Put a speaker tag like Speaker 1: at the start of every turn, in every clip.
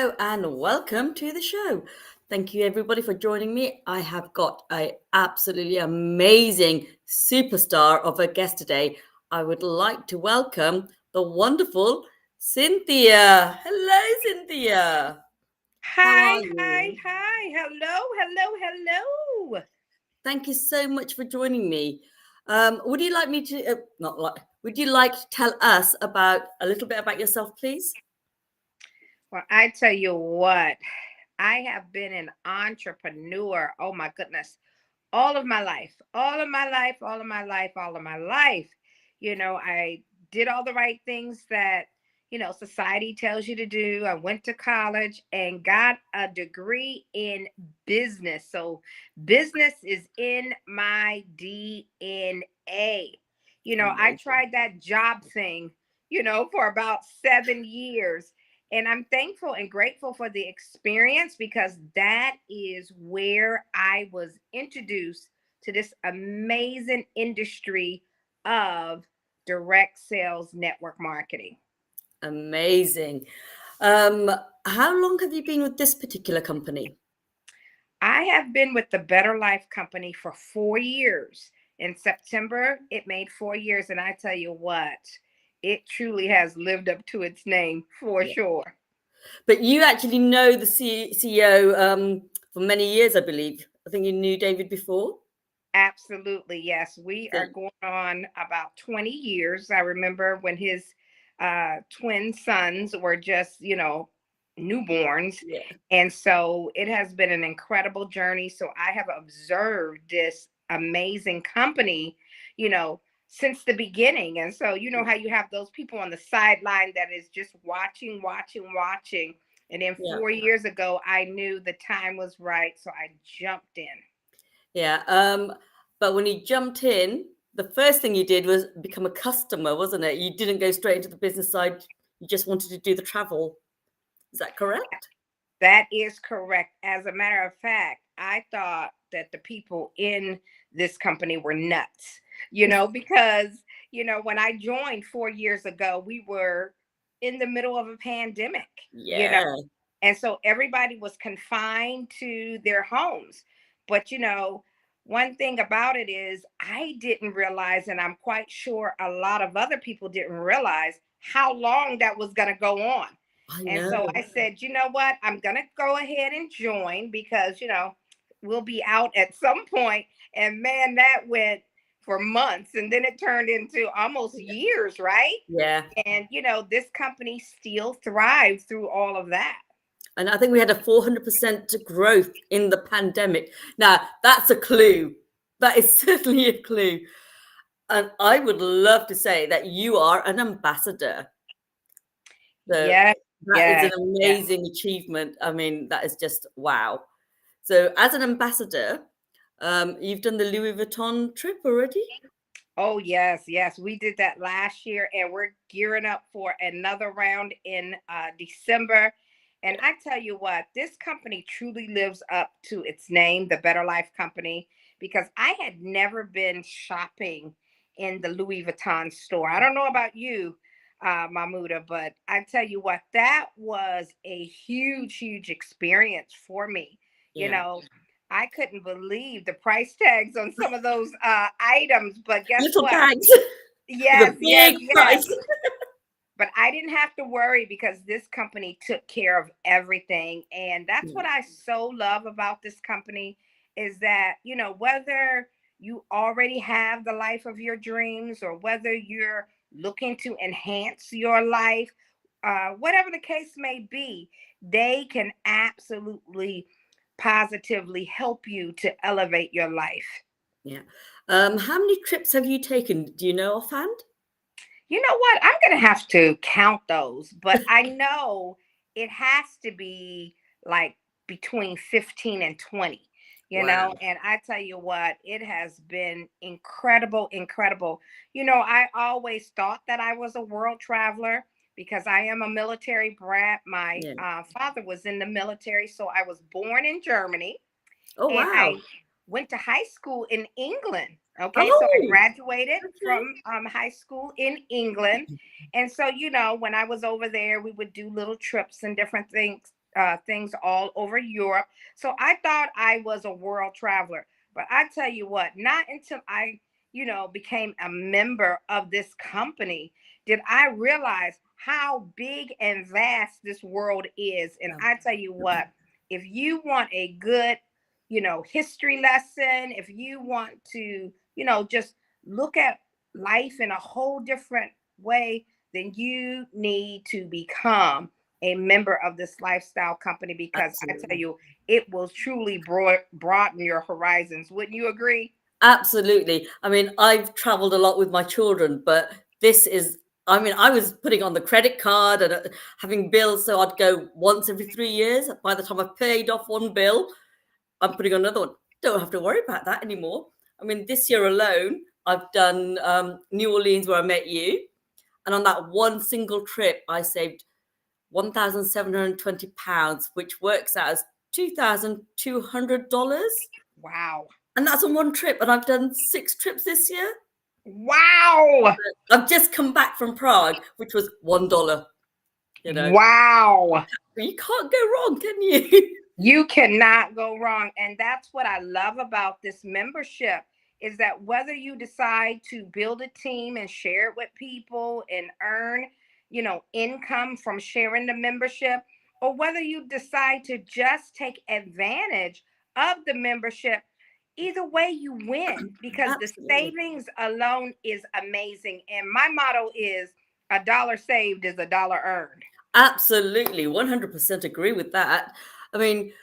Speaker 1: Hello and welcome to the show. Thank you everybody for joining me. I have got a absolutely amazing superstar of a guest today. I would like to welcome the wonderful Cynthia. Hello, Cynthia. How
Speaker 2: Hi,
Speaker 1: are
Speaker 2: hi,
Speaker 1: you?
Speaker 2: hi. Hello.
Speaker 1: Thank you so much for joining me. Would you like me to not like? Would you like to tell us about a little bit about yourself, please?
Speaker 2: Well, I tell you what, I have been an entrepreneur. Oh my goodness. All of my life, all of my life. I did all the right things that, society tells you to do. I went to college and got a degree in business. So business is in my DNA. I
Speaker 1: Amazing.
Speaker 2: tried that job thing, for about 7 years. And I'm thankful and grateful for the experience because that is where I was introduced to this amazing industry of direct sales network marketing.
Speaker 1: Amazing. Um, how long have you been with this particular company?
Speaker 2: I have been with the Better Life Company for 4 years. In September, it made 4 years. And I tell you what, it truly has lived up to its name for
Speaker 1: Yeah.
Speaker 2: sure.
Speaker 1: But you actually know the CEO for many years, I believe. I think you knew David before.
Speaker 2: Absolutely, yes. We
Speaker 1: So,
Speaker 2: are going on about 20 years. I remember when his twin sons were just, newborns.
Speaker 1: yeah,
Speaker 2: And so it has been an incredible journey. So I have observed this amazing company, since the beginning. And so, how you have those people on the sideline that is just watching. And then
Speaker 1: yeah,
Speaker 2: 4 years ago, I knew the time was right. So I jumped in.
Speaker 1: yeah. But when you jumped in, the first thing you did was become a customer, wasn't it? You didn't go straight into the business side. You just wanted to do the travel. Is that correct?
Speaker 2: That is correct. As a matter of fact, I thought that the people in this company were nuts, because, when I joined 4 years ago, we were in the middle of a pandemic,
Speaker 1: Yeah,
Speaker 2: and so everybody was confined to their homes. But, one thing about it is I didn't realize, and I'm quite sure a lot of other people didn't realize how long that was going to go on.
Speaker 1: I
Speaker 2: And so
Speaker 1: know.
Speaker 2: I said, you know what? I'm going to go ahead and join because, we'll be out at some point. And man, that went for months and then it turned into almost years, right?
Speaker 1: Yeah.
Speaker 2: And, this company still thrived through all of that.
Speaker 1: And I think we had a 400% growth in the pandemic. Now, that's a clue. That is certainly a clue. And I would love to say that you are an ambassador. So
Speaker 2: Yes,
Speaker 1: that is an
Speaker 2: yes, yes.
Speaker 1: amazing achievement. I mean, that is just wow. So, as an ambassador, you've done the Louis Vuitton trip already?
Speaker 2: Oh, yes, yes. We did that last year and we're gearing up for another round in December. And
Speaker 1: Yeah.
Speaker 2: I tell you what, this company truly lives up to its name, the Better Life Company, because I had never been shopping in the Louis Vuitton store. I don't know about you, Mahmuda, but I tell you what, that was a huge experience for me. You
Speaker 1: Yeah.
Speaker 2: know, I couldn't believe the price tags on some of those items, but guess
Speaker 1: Little
Speaker 2: what?
Speaker 1: bags with a
Speaker 2: Yes, yes,
Speaker 1: big
Speaker 2: yes.
Speaker 1: price.
Speaker 2: But I didn't have to worry because this company took care of everything. And that's
Speaker 1: Yeah.
Speaker 2: what I so love about this company is that, whether you already have the life of your dreams or whether you're looking to enhance your life, whatever the case may be, they can absolutely positively help you to elevate your life.
Speaker 1: Yeah. How many trips have you taken? Do you know offhand?
Speaker 2: You know what? I'm going to have to count those, but I know it has to be like between 15 and 20,
Speaker 1: Wow.
Speaker 2: and I tell you what, it has been incredible, incredible. I always thought that I was a world traveler because I am a military brat. My
Speaker 1: Yeah.
Speaker 2: father was in the military, so I was born in Germany
Speaker 1: Oh,
Speaker 2: and
Speaker 1: wow.
Speaker 2: I went to high school in England. Okay, so I
Speaker 1: Oh,
Speaker 2: graduated
Speaker 1: okay.
Speaker 2: from high school in England. And so, when I was over there, we would do little trips and different things. things all over Europe. So I thought I was a world traveler. But I tell you what, not until I, became a member of this company did I realize how big and vast this world is. And I tell you what, if you want a good, history lesson, if you want to, just look at life in a whole different way, then you need to become a member of this lifestyle company, because I tell
Speaker 1: Absolutely.
Speaker 2: you, it will truly broaden your horizons. Wouldn't you agree?
Speaker 1: Absolutely. I mean, I've traveled a lot with my children, but this is, I mean, I was putting on the credit card and having bills. So I'd go once every 3 years. By the time I've paid off one bill, I'm putting on another one. Don't have to worry about that anymore. I mean, this year alone, I've done New Orleans, where I met you. And on that one single trip, I saved £1,720, which works out as $2,200.
Speaker 2: Wow.
Speaker 1: And that's on one trip. And I've done 6 trips this year.
Speaker 2: Wow.
Speaker 1: I've just come back from Prague, which was $1.
Speaker 2: Wow.
Speaker 1: You can't go wrong, can you?
Speaker 2: You cannot go wrong. And that's what I love about this membership, is that whether you decide to build a team and share it with people and earn, income from sharing the membership, or whether you decide to just take advantage of the membership, either way you win, because the
Speaker 1: Absolutely.
Speaker 2: savings alone is amazing. And my motto is a dollar saved is a dollar earned.
Speaker 1: Absolutely. 100% agree with that. I mean,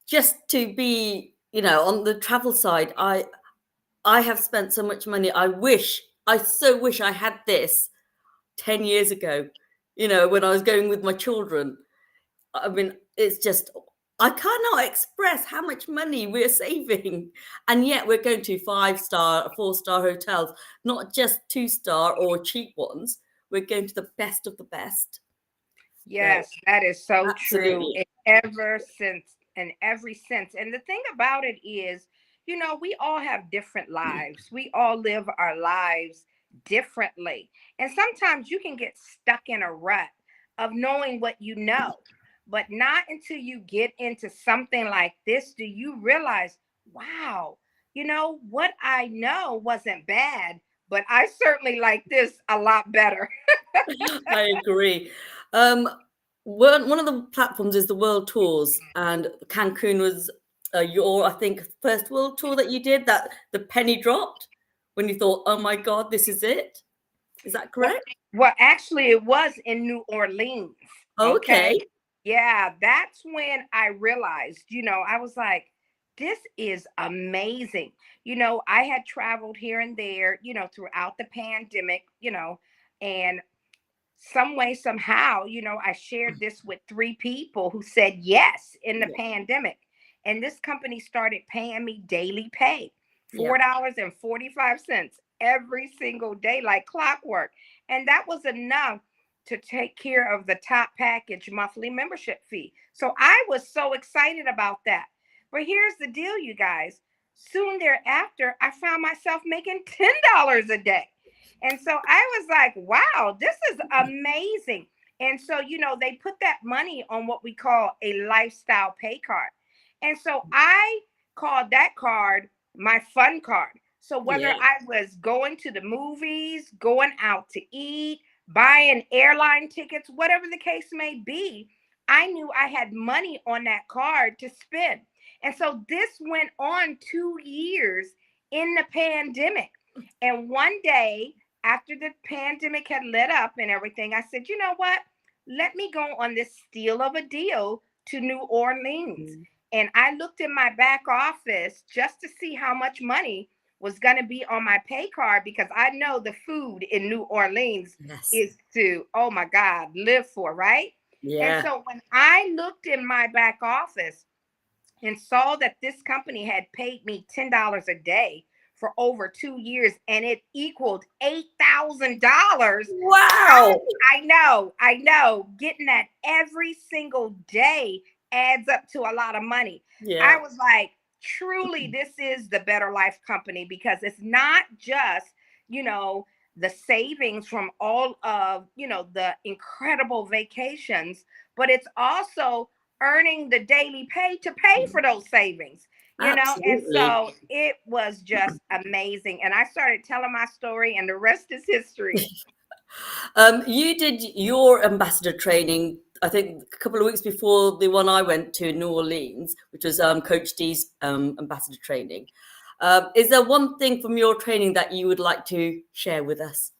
Speaker 1: just to be, on the travel side, I have spent so much money. I so wish I had this 10 years ago, when I was going with my children. I mean, it's just, I cannot express how much money we're saving. And yet we're going to 5-star, 4-star hotels, not just 2-star or cheap ones. We're going to the best of the best. So,
Speaker 2: Yes, that is so true.
Speaker 1: absolutely.
Speaker 2: In ever since, in every sense. And the thing about it is, we all have different lives. We all live our lives differently. And sometimes you can get stuck in a rut of knowing what you know. But not until you get into something like this do you realize, wow, what I know wasn't bad, but I certainly like this a lot better.
Speaker 1: I agree. Um, one of the platforms is the World Tours, and Cancun was your, I think, first world tour that you did. That the penny dropped when you thought, "Oh my God, this is it." Is that
Speaker 2: Well,
Speaker 1: correct?
Speaker 2: well, actually, it was in New Orleans. Okay.
Speaker 1: Okay.
Speaker 2: Yeah, that's when I realized, I was like, this is amazing. I had traveled here and there, throughout the pandemic, and some way, somehow, I shared this with 3 people who said yes in the
Speaker 1: Yeah.
Speaker 2: pandemic. And this company started paying me daily pay,
Speaker 1: Yeah.
Speaker 2: $4.45 every single day, like clockwork. And that was enough to take care of the top package monthly membership fee. So I was so excited about that. But here's the deal, you guys. Soon thereafter, I found myself making $10 a day. And so I was like, wow, this is amazing. And so, they put that money on what we call a lifestyle pay card. And so I called that card my fun card. So whether
Speaker 1: Yeah.
Speaker 2: I was going to the movies, going out to eat, buying airline tickets, whatever the case may be, I knew I had money on that card to spend. And so this went on 2 years in the pandemic. And one day, after the pandemic had let up and everything, I said, you know what? Let me go on this steal of a deal to New Orleans.
Speaker 1: Mm.
Speaker 2: And I looked in my back office just to see how much money was going to be on my pay card, because I know the food in New Orleans
Speaker 1: Yes.
Speaker 2: is to, oh my God, live for, right? And
Speaker 1: Yeah.
Speaker 2: so when I looked in my back office and saw that this company had paid me $10 a day for over 2 years, and it equaled $8,000.
Speaker 1: Wow.
Speaker 2: I know. Getting that every single day adds up to a lot of money. I
Speaker 1: Yeah.
Speaker 2: was like, truly, this is the Better Life Company, because it's not just, you know, the savings from all of, the incredible vacations, but it's also earning the daily pay to pay for those savings, and
Speaker 1: Absolutely.
Speaker 2: so it was just amazing. And I started telling my story, and the rest is history.
Speaker 1: You did your ambassador training, I think, a couple of weeks before the one I went to in New Orleans, which was Coach D's ambassador training. Is there one thing from your training that you would like to share with us?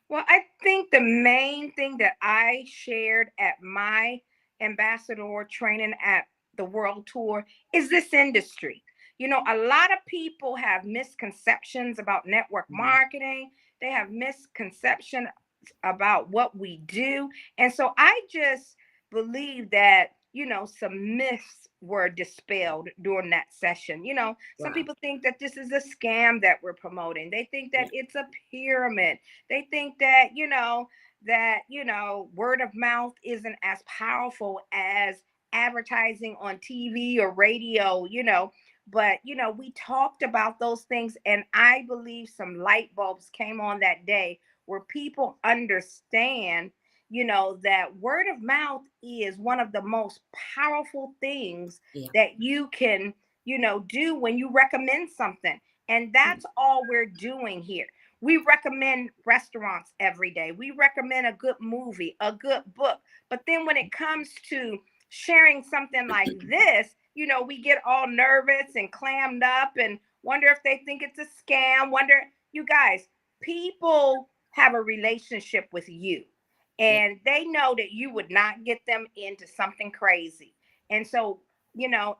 Speaker 2: Well, I think the main thing that I shared at my ambassador training at the world tour is this industry. A lot of people have misconceptions about network
Speaker 1: Mhm.
Speaker 2: marketing. They have misconception about what we do. And so I just believe that, some myths were dispelled during that session. Some
Speaker 1: Wow.
Speaker 2: people think that this is a scam that we're promoting. They think that
Speaker 1: Yeah.
Speaker 2: it's a pyramid. They think that, word of mouth isn't as powerful as advertising on TV or radio, but we talked about those things, and I believe some light bulbs came on that day where people understand, that word of mouth is one of the most powerful things
Speaker 1: Yeah.
Speaker 2: that you can, do when you recommend something. And that's all we're doing here. We recommend restaurants every day. We recommend a good movie, a good book. But then when it comes to sharing something like this, we get all nervous and clammed up and wonder if they think it's a scam. Wonder, you guys, people have a relationship with you,
Speaker 1: Yeah.
Speaker 2: and they know that you would not get them into something crazy. And so,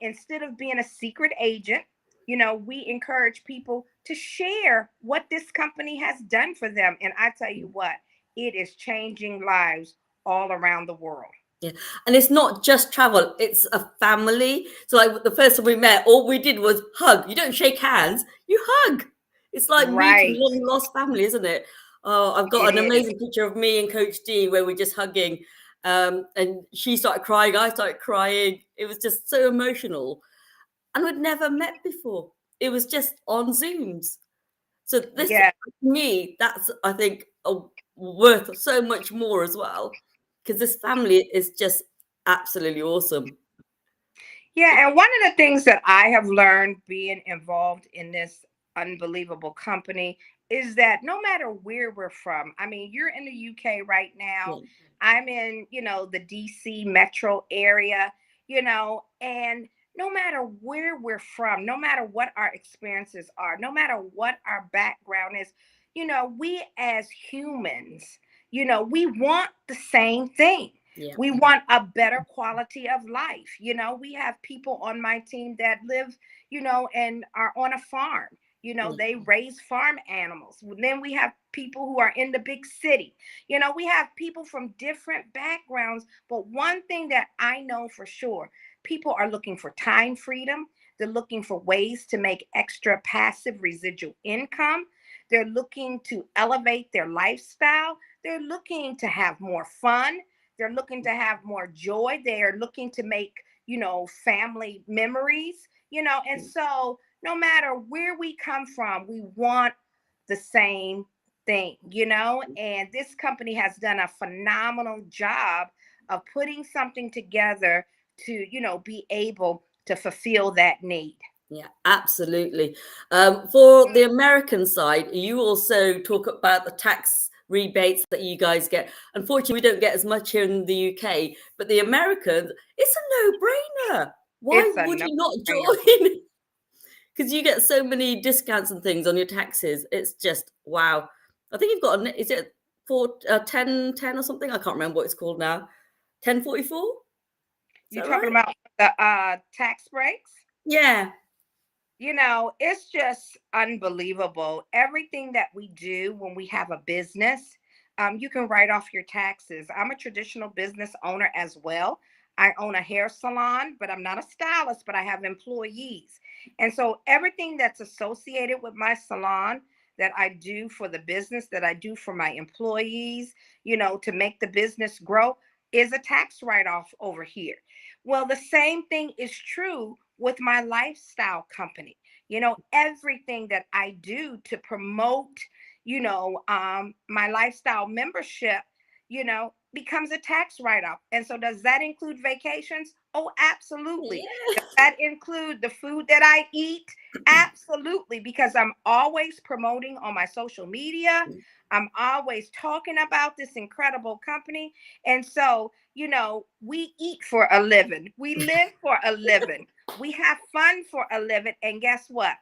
Speaker 2: instead of being a secret agent, we encourage people to share what this company has done for them. And I tell you what, it is changing lives all around the world.
Speaker 1: Yeah. And it's not just travel, it's a family. So like the first time we met, all we did was hug. You don't shake hands, you hug. It's like meeting
Speaker 2: Right.
Speaker 1: long lost family, isn't it? Oh, I've got
Speaker 2: It
Speaker 1: an
Speaker 2: is.
Speaker 1: amazing picture of me and Coach D where we're just hugging. And she started crying, I started crying. It was just so emotional. And we'd never met before. It was just on Zooms. So this,
Speaker 2: Yeah.
Speaker 1: to me, that's, I think, worth so much more as well, because this family is just absolutely awesome.
Speaker 2: Yeah, and one of the things that I have learned being involved in this unbelievable company is that no matter where we're from, I mean, you're in the UK right now,
Speaker 1: Yeah,
Speaker 2: I'm in, the DC metro area, and no matter where we're from, no matter what our experiences are, no matter what our background is, we as humans, we want the same thing.
Speaker 1: yeah,
Speaker 2: We want a better quality of life. We have people on my team that live, and are on a farm.
Speaker 1: yeah,
Speaker 2: They raise farm animals. Then we have people who are in the big city. We have people from different backgrounds. But one thing that I know for sure, people are looking for time freedom. They're looking for ways to make extra passive residual income. They're looking to elevate their lifestyle. They're looking to have more fun. They're looking to have more joy. They are looking to make, family memories, and so no matter where we come from, we want the same thing, and this company has done a phenomenal job of putting something together to, be able to fulfill that need.
Speaker 1: yeah, absolutely. For the American side, you also talk about the tax rebates that you guys get. Unfortunately, we don't get as much here in the UK, but the Americans, it's a no-brainer. Why
Speaker 2: It's a
Speaker 1: would
Speaker 2: no
Speaker 1: you not
Speaker 2: brainer.
Speaker 1: join? Because you get so many discounts and things on your taxes. It's just wow. I think you've got is it for 10 or something? I can't remember what it's called now. 1044? Is
Speaker 2: You
Speaker 1: that
Speaker 2: talking
Speaker 1: right?
Speaker 2: about the tax breaks?
Speaker 1: Yeah.
Speaker 2: It's just unbelievable. Everything that we do when we have a business, you can write off your taxes. I'm a traditional business owner as well. I own a hair salon, but I'm not a stylist, but I have employees. And so everything that's associated with my salon that I do for the business, that I do for my employees, to make the business grow, is a tax write off over here. Well, the same thing is true with my lifestyle company. Everything that I do to promote, my lifestyle membership, becomes a tax write-off. And so does that include vacations? Oh, absolutely.
Speaker 1: Yeah.
Speaker 2: Does that include the food that I eat? Absolutely, because I'm always promoting on my social media. I'm always talking about this incredible company. And so, we eat for a living. We live for a living. We have fun for a living. And guess what?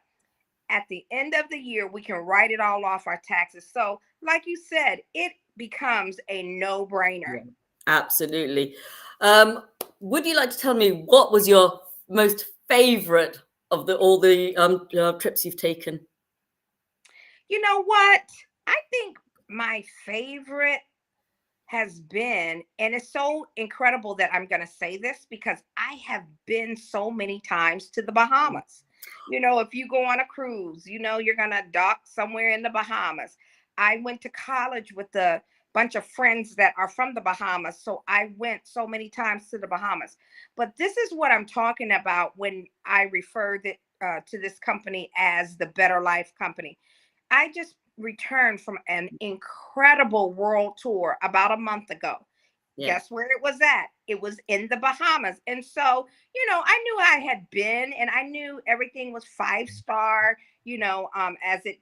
Speaker 2: At the end of the year, we can write it all off our taxes. So, like you said, it becomes a no-brainer.
Speaker 1: Yeah, absolutely. Would you like to tell me what was your most favorite of all the trips you've taken?
Speaker 2: You know what? I think my favorite has been, and it's so incredible that I'm going to say this because I have been so many times to the Bahamas. If you go on a cruise, you're going to dock somewhere in the Bahamas. I went to college with a bunch of friends that are from the Bahamas. So I went so many times to the Bahamas. But this is what I'm talking about when I referred to this company as the Better Life Company. I just returned from an incredible world tour about a month ago.
Speaker 1: Yeah.
Speaker 2: Guess where it was at? It was in the Bahamas. And so, I knew I had been and I knew everything was 5-star, as it,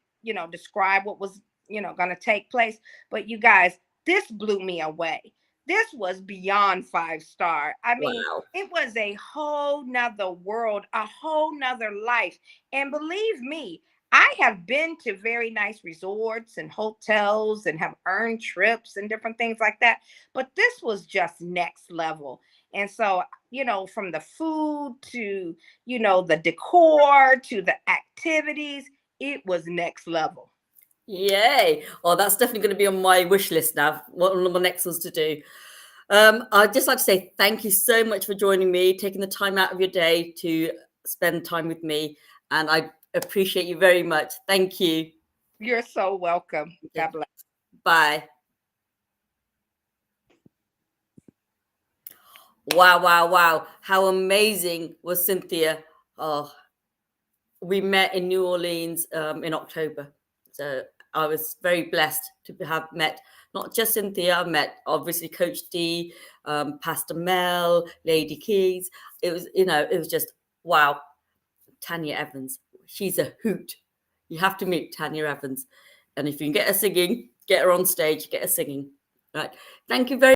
Speaker 2: described what was, going to take place. But you guys, this blew me away. This was beyond 5-star. I mean,
Speaker 1: Wow.
Speaker 2: it was a whole nother world, a whole nother life. And believe me, I have been to very nice resorts and hotels and have earned trips and different things like that. But this was just next level. And so, from the food to, the decor to the activities, it was next level.
Speaker 1: Yay. Oh, that's definitely going to be on my wish list now. One of the next ones to do. I'd just like to say thank you so much for joining me, taking the time out of your day to spend time with me. And I appreciate you very much. Thank you.
Speaker 2: You're so welcome. God bless.
Speaker 1: Bye. Wow, wow, wow. How amazing was Cynthia? Oh, we met in New Orleans in October. So I was very blessed to have met not just Cynthia, I met obviously Coach D, Pastor Mel, Lady Keys. It was just wow. Tanya Evans, she's a hoot. You have to meet Tanya Evans. And if you can get her singing, get her on stage, get her singing. Right. Thank you very